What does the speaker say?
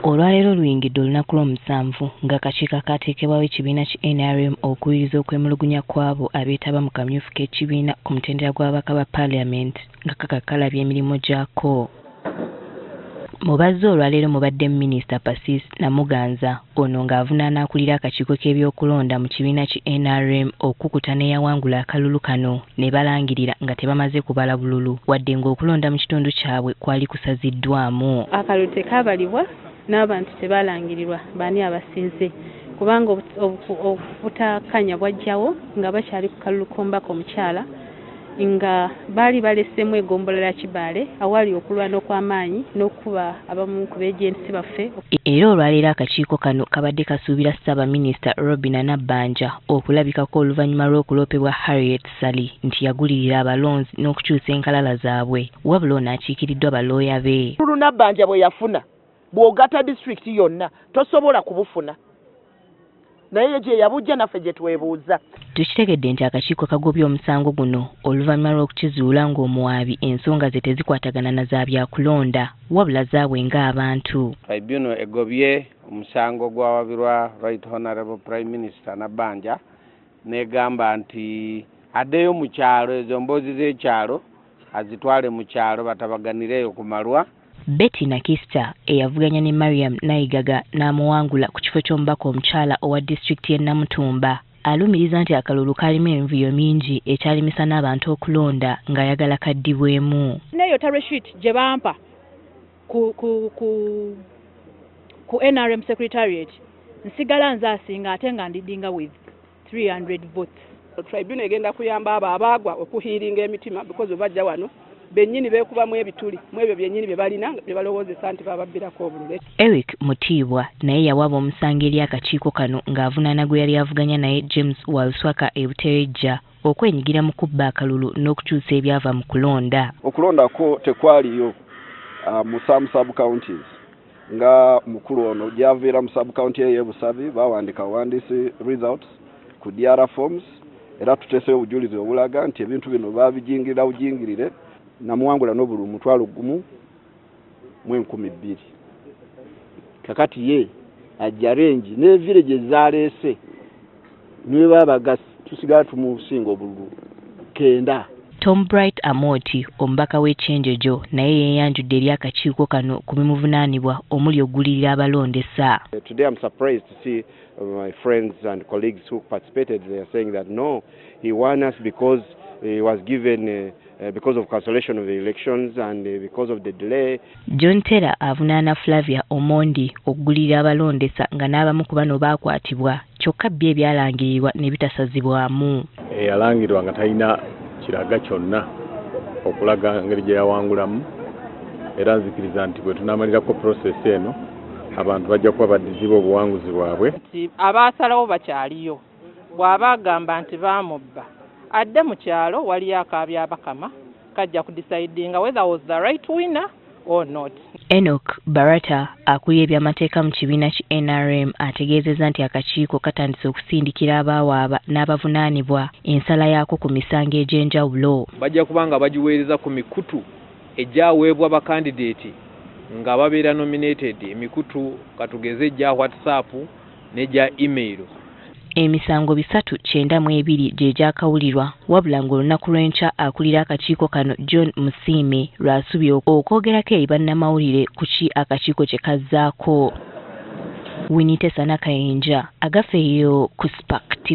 Olwaleero luyingidde olunaku lw'omusanvu ng'akakiiko akateekebwawo ekibiina ki NRM okuyiriza okwemulugunya kw'abo abeetaba mu kamyufu k'ekibiina ku mutendera gw'ababaka ba Paalamenti nga kakakkalabya emirimu gyako. Mu bazze olwaleero mubadde Minisita Pacis Namuganza, ono ng'avunaana akulira akakiiko k'ebyokulonda mu kibiina ki NRM okukuta n'eyawangula akalulu kano ne balangirira nga tebamaze kubala bululu wadde ng'okulonda mu kitundu kyabwe kwali kusaziddwamu. Akalulu tekaabalibwa n'abantu tebalangirirwa bani abasinze kubanga obutakanya bwajjawo nga bakyali ku kalulu k'omubaka omukyala nga baali balesemu eggombolola Kibaale awali okulwana okw'amaanyi n'okuba abamu ku beejensi baffe. Era olwaleero akakiiko kano kabadde kasuubira Ssaabaminisita Robinah Nabbanja okulabikako oluvannyuma lw'okuloopebwa Harriet Sally nti yagulirira abalonzi n'okukyusa enkalala zaabwe wabula ono akiikiriddwa balooya be. Nabbanja bwe yafuna bw'ogatta disitulikiti yonna tosobola kubufuna. Naye gye yabujja naffe gye twebuuza. Tukitegedde nti akakiiko kagobye omusango guno oluvannyuma lw'okukizuula ng'omuwaabi ensonga ze tezikwatagana na za byakulonda wabula zaabwe ng'abantu. Tribunal egobye omusango gwawabirwa Right Honorable Prime Minister Nabbanja n'egamba nti addeyo mu kyalo, ezo mboozi z'ekyalo azitwale mu kyalo batabaganireyo kumalwa. Betty Nakista eyavuganya ne Mariam Naigaga n'amuwangula ku kifo ky'omubaka omukyala owa disitulikiti y'e Namutumba alumiriza nti akalulu kalimu envuyo mingi ekyalimisa n'abantu okulonda ng'ayagala kaddibwemu. Neyo tareshit gye bampa ku NRM Secretariat nsigala nze asinga ate nga ndidinga with 300 votes. Tribunal egenda kuyamba abo abaagwa okuhiiringa emitima because bajja wano bennyini beekubamu ebituli mu ebyo byennyini bye balina bye balowoozesa nti bababbirako obululu. Eric Mutiibwa naye yawaaba omusango eri akakiiko kano ng'avunaana gwe yali avuganya naye James Walswaka e Buteregga okwenyigira mu kubba akalulu n'okukyusa ebyava mu kulonda. Okulondako tekwaliyo mu some sub-counties nga mukulu ono gy'aviira mu sub-county y'e Busabi baawandika buwandiisi results ku DR forms era tuteeseyo obujulizi obulaga nti ebintu bino baabijingirira bujingirire namuwangula n'obululu mutwalo gumu mu 12,000. Kakati ye ajja rengi ne village zaleese niwe babaga tusigala tumusinga obululu 9. Tom Bright Amoti omubaka w'ekyenjojo naye yeeyanjudde eri akakiiko kano ku bimuvunaanibwa omuli ogulirira abalondesa. Today I'm surprised to see my friends and colleagues who participated. They are saying that no, he won us because he was given because of cancellation of the elections and because of the delay. John Terra avunaana Flavia Omondi okugulirira abalondesa nga n'abamu ku bano baakwatibwa kyokka bye ebyalangirirwa ne bitasazibwamu. Yalangirwa nga talina kiraga kyonna okulaga ngeri gye yawangulamu era nzikiriza nti bwe tunaamalirako process eno abantu bajja kuba baddizibwa obuwanguzi bwabwe. Abaasalawo bakyaliyo bw'aba agamba nti baamubba adde mu kyalo waliyo akaabya abakama kajja kudecidinga whether was the right winner or not. Enoch Barata akuye ebyamateeka mu kibiina ki NRM ategeezezza nti akakiiko katandise okusindikira abaawaaba n'abavunaanibwa ensala yaako ku misango egy'enjawulo. Bajja kubanga bagiweereza ku mikutu egyaweebwa bakandideeti nga babeera nominated, emikutu katugeze egya WhatsApp n'egya email. Emisango 392 gye gyakawulirwa wabula ng'olunaku lw'enkya akulira akakiiko kano John Musiime lwasubye okwogerako eri bannamawulire ku ki akakiiko kye kazzaako. Winnie Tessa Nakayinja agafeeyo ku Spark TV.